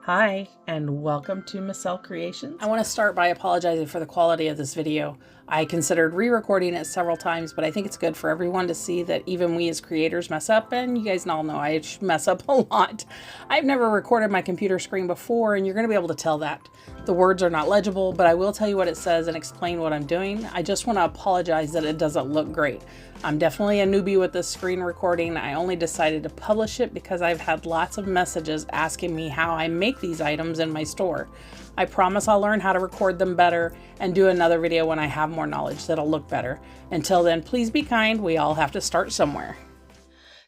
Hi, and welcome to Michelle Creations. I want to start by apologizing for the quality of this video. I considered re-recording it several times, but I think it's good for everyone to see that even we as creators mess up, and you guys all know I mess up a lot. I've never recorded my computer screen before, and you're going to be able to tell that. The words are not legible, but I will tell you what it says and explain what I'm doing. I just want to apologize that it doesn't look great. I'm definitely a newbie with this screen recording. I only decided to publish it because I've had lots of messages asking me how I make these items in my store. I promise I'll learn how to record them better and do another video when I have more knowledge that'll look better. Until then, please be kind. We all have to start somewhere.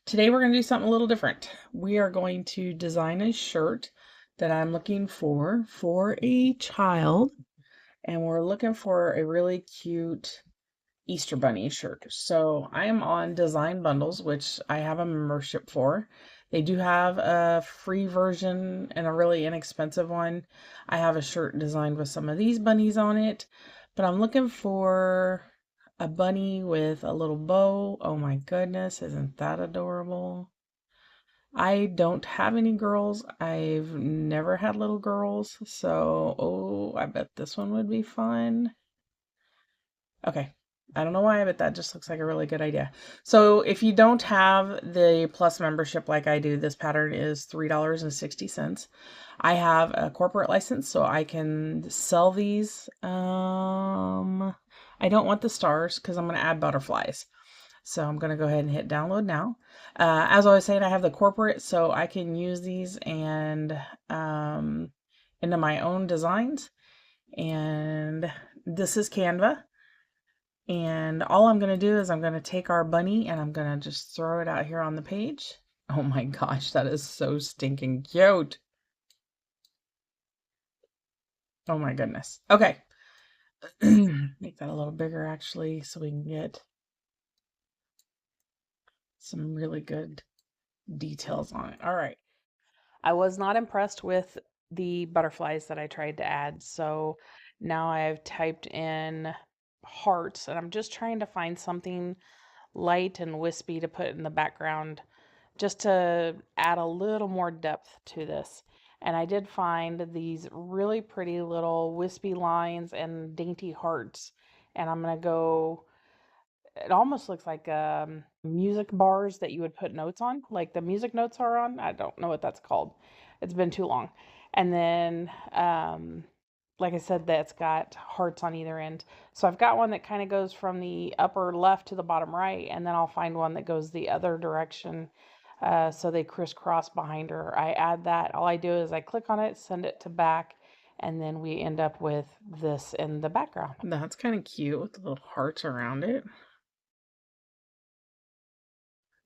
Today we're going to do something a little different. We are going to design a shirt that I'm looking for a child, and we're looking for a really cute Easter Bunny shirt. So I am on Design Bundles, which I have a membership for. They do have a free version and a really inexpensive one. I have a shirt designed with some of these bunnies on it, but I'm looking for a bunny with a little bow. Oh my goodness, isn't that adorable? I don't have any girls. I've never had little girls, so oh, I bet this one would be fun. Okay. I don't know why, but that just looks like a really good idea. So if you don't have the Plus membership like I do, this pattern is $3.60. I have a corporate license, so I can sell these. I don't want the stars because I'm going to add butterflies. So I'm going to go ahead and hit download now. As I was saying, I have the corporate, so I can use these and into my own designs. And this is Canva. And all I'm going to do is I'm going to take our bunny and I'm going to just throw it out here on the page. Oh my gosh, that is so stinking cute. Oh my goodness. Okay. Make that a little bigger actually so we can get some really good details on it. All right. I was not impressed with the butterflies that I tried to add, so now I've typed in hearts, and I'm just trying to find something light and wispy to put in the background just to add a little more depth to this. And I did find these really pretty little wispy lines and dainty hearts, and I'm going to go, it almost looks like music bars that you would put notes on, like the music notes are on. I don't know what that's called. It's been too long. And then, like I said, that's got hearts on either end. So I've got one that kind of goes from the upper left to the bottom right, and then I'll find one that goes the other direction. So they crisscross behind her. I add that. All I do is I click on it, send it to back, and then we end up with this in the background. That's kind of cute with the little hearts around it.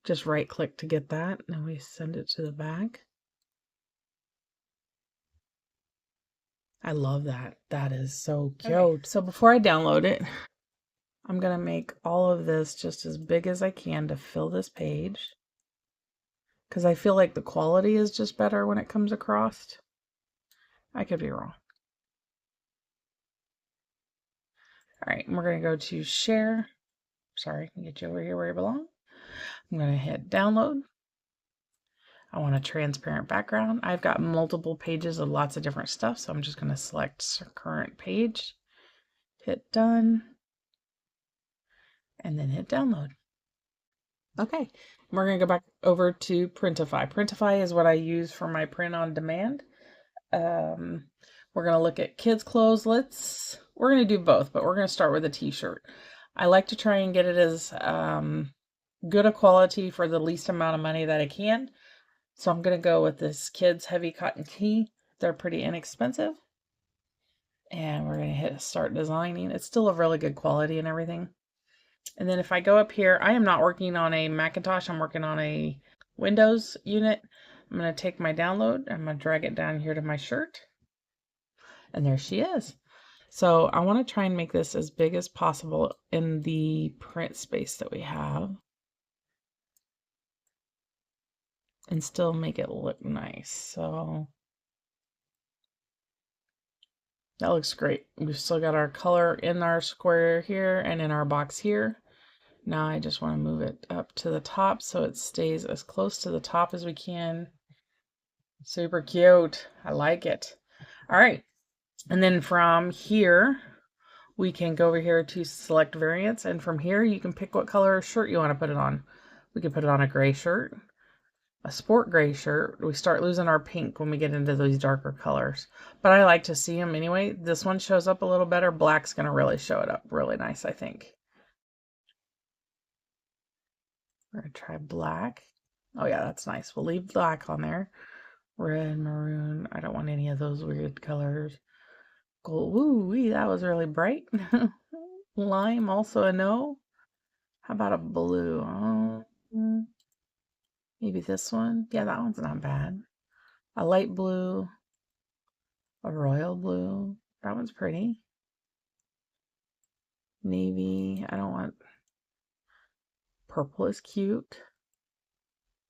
Just right click to get that, and we send it to the back. I love that. That is so cute. Okay. So before I download it, I'm going to make all of this just as big as I can to fill this page, because I feel like the quality is just better when it comes across. I could be wrong. All right, and we're going to go to share. Sorry, get you over here where you belong. I'm going to hit download. I want a transparent background. I've got multiple pages of lots of different stuff, so I'm just going to select current page, hit done, and then hit download. Okay, we're going to go back over to Printify. Printify is what I use for my print on demand. We're going to look at kids' clothes. We're going to do both, but we're going to start with a t-shirt. I like to try and get it as good a quality for the least amount of money that I can. So I'm going to go with this kids heavy cotton tee. They're pretty inexpensive. And we're going to hit start designing. It's still a really good quality and everything. And then if I go up here, I am not working on a Macintosh. I'm working on a Windows unit. I'm going to take my download. I'm going to drag it down here to my shirt. And there she is. So I want to try and make this as big as possible in the print space that we have. And still make it look nice. So that looks great. We've still got our color in our square here and in our box here. Now I just want to move it up to the top so it stays as close to the top as we can. Super cute. I like it. All right. And then from here, we can go over here to select variants. And from here, you can pick what color shirt you want to put it on. We can put it on a gray shirt, a sport gray shirt. We start losing our pink when we get into those darker colors. But I like to see them anyway. This one shows up a little better. Black's going to really show it up really nice, I think. We're going to try black. Oh yeah, that's nice. We'll leave black on there. Red, maroon. I don't want any of those weird colors. Gold. Ooh, that was really bright. Lime, also a no. How about a blue? Maybe this one. Yeah, that one's not bad. A light blue. A royal blue. That one's pretty. Navy. I don't want... Purple is cute.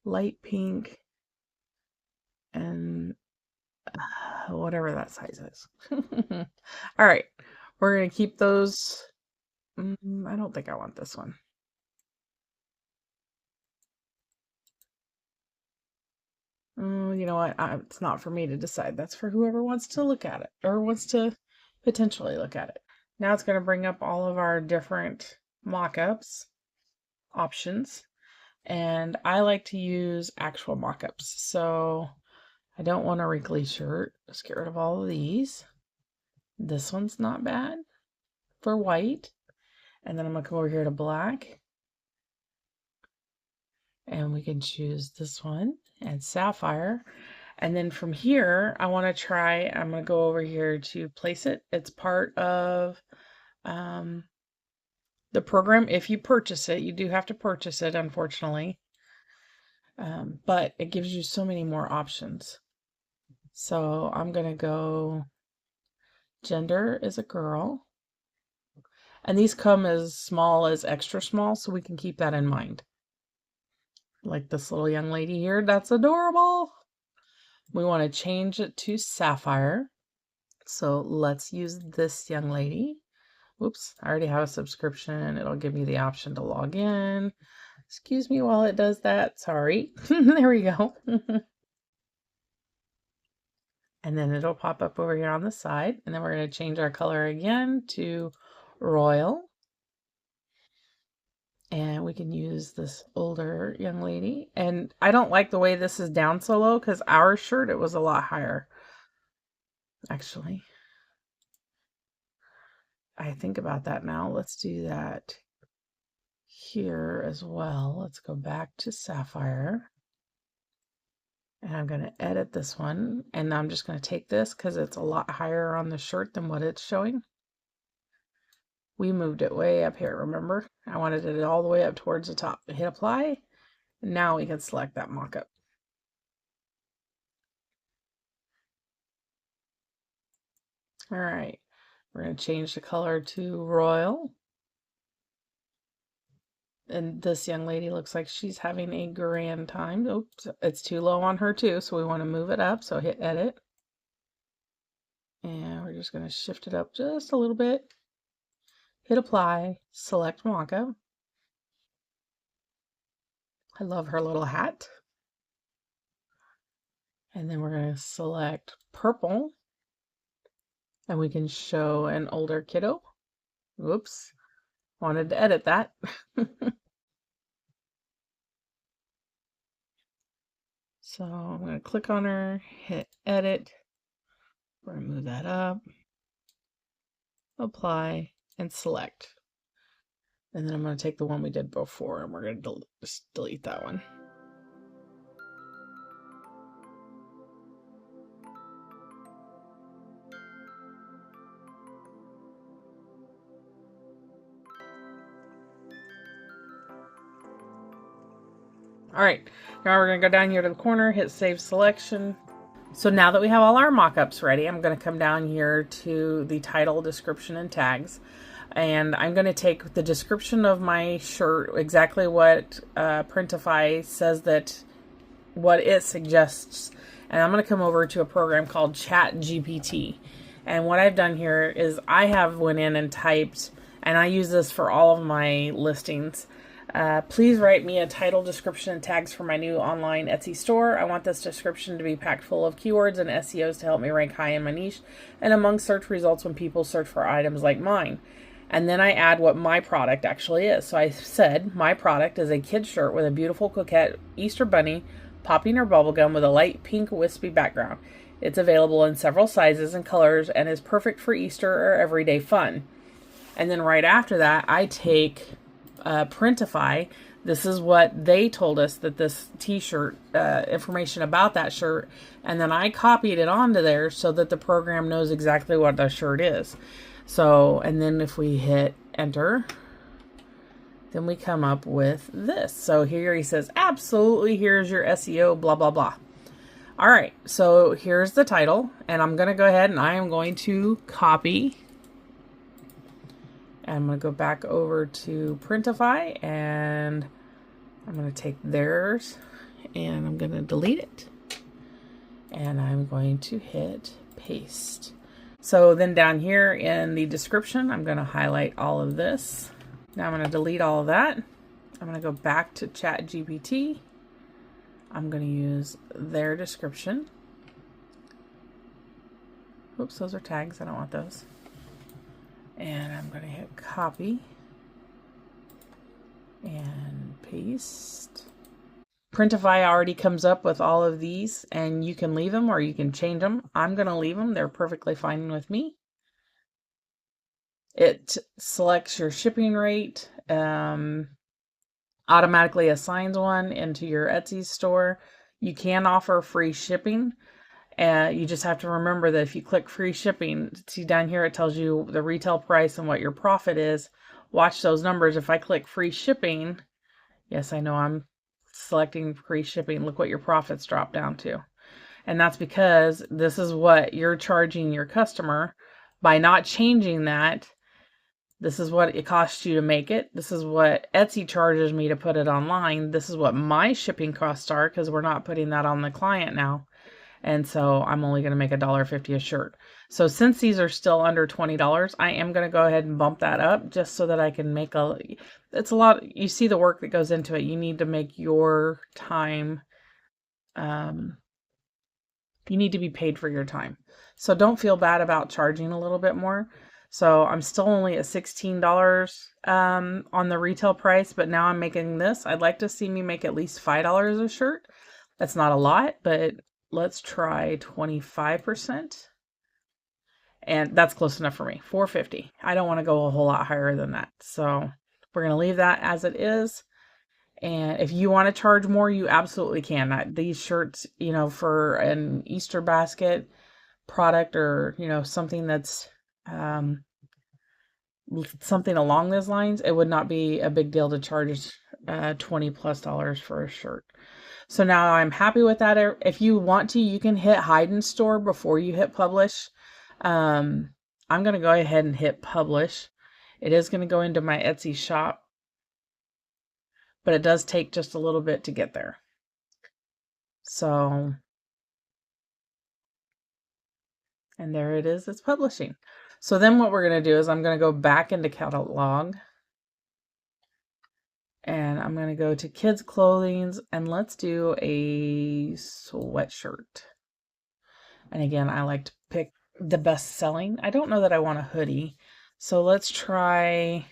Light pink. And whatever that size is. All right. We're going to keep those. I don't think I want this one. You know what? It's not for me to decide. That's for whoever wants to look at it or wants to potentially look at it. Now it's going to bring up all of our different mock-ups options. And I like to use actual mock-ups. So I don't want a wrinkly shirt. Let's get rid of all of these. This one's not bad for white. And then I'm going to come over here to black. And we can choose this one and sapphire. And then from here, I want to try, I'm going to go over here to place it. It's part of the program. If you purchase it, you do have to purchase it, unfortunately. But it gives you so many more options. So I'm going to go, gender is a girl. And these come as small as extra small, so we can keep that in mind. Like this little young lady here, that's adorable. We want to change it to sapphire. So let's use this young lady. Oops, I already have a subscription. It'll give me the option to log in. Excuse me while it does that. Sorry. There we go. And then it'll pop up over here on the side. And then we're going to change our color again to royal. And we can use this older young lady. And I don't like the way this is down so low because our shirt, it was a lot higher. Actually, I think about that now. Let's do that here as well. Let's go back to sapphire. And I'm going to edit this one. And I'm just going to take this because it's a lot higher on the shirt than what it's showing. We moved it way up here, remember? I wanted it all the way up towards the top. Hit apply. And now we can select that mock-up. All right. We're going to change the color to royal. And this young lady looks like she's having a grand time. Oops, it's too low on her too, so we want to move it up. So hit edit. And we're just going to shift it up just a little bit. Hit apply, select mockup. I love her little hat. And then we're going to select purple. And we can show an older kiddo. Whoops, wanted to edit that. So I'm going to click on her, hit edit. We're going to move that up, apply, and select. And then I'm going to take the one we did before and we're going to just delete that one. All right, now we're going to go down here to the corner, hit save selection. So now that we have all our mock-ups ready, I'm going to come down here to the title, description, and tags. And I'm going to take the description of my shirt, exactly what Printify says that, what it suggests. And I'm going to come over to a program called ChatGPT. And what I've done here is I have went in and typed, and I use this for all of my listings. Please write me a title, description, and tags for my new online Etsy store. I want this description to be packed full of keywords and SEOs to help me rank high in my niche and among search results when people search for items like mine. And then I add what my product actually is. So I said my product is a kid's shirt with a beautiful coquette Easter bunny popping her bubblegum with a light pink wispy background. It's available in several sizes and colors and is perfect for Easter or everyday fun. And then right after that, I take Printify. This is what they told us that this t-shirt, information about that shirt, and then I copied it onto there so that the program knows exactly what the shirt is. So, and then if we hit enter, then we come up with this. So here he says, absolutely, here's your SEO, blah, blah, blah. All right, so here's the title, and I'm going to go ahead and I am going to copy. And I'm going to go back over to Printify, and I'm going to take theirs, and I'm going to delete it. And I'm going to hit paste. So then down here in the description, I'm going to highlight all of this. Now I'm going to delete all of that. I'm going to go back to ChatGPT. I'm going to use their description. Oops, those are tags. I don't want those. And I'm going to hit copy and paste. Printify already comes up with all of these, and you can leave them or you can change them. I'm going to leave them. They're perfectly fine with me. It selects your shipping rate, automatically assigns one into your Etsy store. You can offer free shipping. You just have to remember that if you click free shipping, see down here it tells you the retail price and what your profit is. Watch those numbers. If I click free shipping, yes, I know I'm selecting free shipping. Look what your profits drop down to. And that's because this is what you're charging your customer. By not changing that, this is what it costs you to make it. This is what Etsy charges me to put it online. This is what my shipping costs are, because we're not putting that on the client now. And so I'm only going to make $1.50 a shirt. So since these are still under $20, I am going to go ahead and bump that up just so that I can make it's a lot. You see the work that goes into it. You need to make your time, you need to be paid for your time. So don't feel bad about charging a little bit more. So I'm still only at $16 on the retail price, but now I'm making this. I'd like to see me make at least $5 a shirt. That's not a lot, but let's try 25. And that's close enough for me. $4.50. I don't want to go a whole lot higher than that. So we're going to leave that as it is. And if you want to charge more, you absolutely can. These shirts, you know, for an Easter basket product, or, you know, something that's something along those lines, it would not be a big deal to charge $20+ for a shirt. So now I'm happy with that. If you want to, you can hit hide and store before you hit publish. I'm going to go ahead and hit publish. It is going to go into my Etsy shop, but it does take just a little bit to get there. So, and there it is, it's publishing. So then what we're going to do is I'm going to go back into catalog, and I'm going to go to kids clothing, and let's do a sweatshirt. And again, I like to pick the best selling. I don't know that I want a hoodie. So let's try,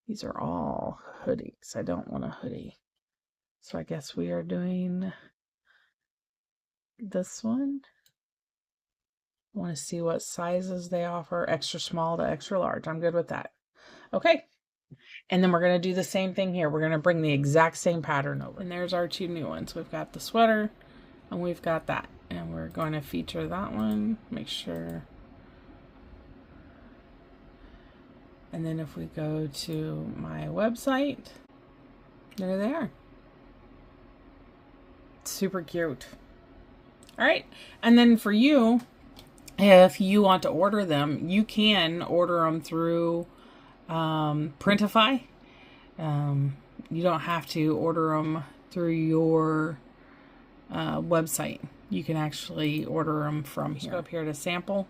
these are all hoodies. I don't want a hoodie. So I guess we are doing this one. I want to see what sizes they offer, extra small to extra large. I'm good with that. Okay. And then we're going to do the same thing here. We're going to bring the exact same pattern over. And there's our two new ones. We've got the sweater and we've got that. And we're going to feature that one. Make sure. And then if we go to my website, there they are. Super cute. All right. And then for you, if you want to order them, you can order them through Printify. You don't have to order them through your website. You can actually order them from here. Just go up here to sample.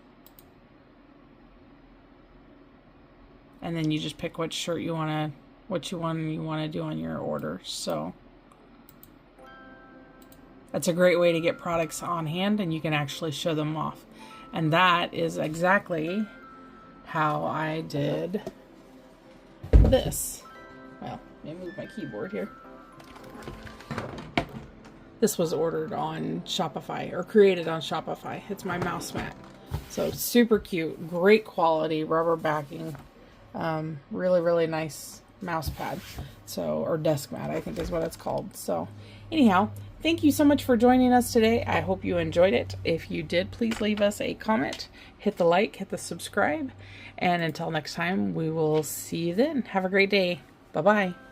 and then you just pick what shirt you want to do on your order. So that's a great way to get products on hand, and you can actually show them off. And that is exactly how I did this. Well, let me move my keyboard here. This was ordered on Shopify, or created on Shopify. It's my mouse mat. So super cute, great quality, rubber backing. Really, really nice mouse pad. So, or desk mat, I think is what it's called. So anyhow, thank you so much for joining us today. I hope you enjoyed it. If you did, please leave us a comment, hit the like, hit the subscribe. And until next time, we will see you then. Have a great day. Bye-bye.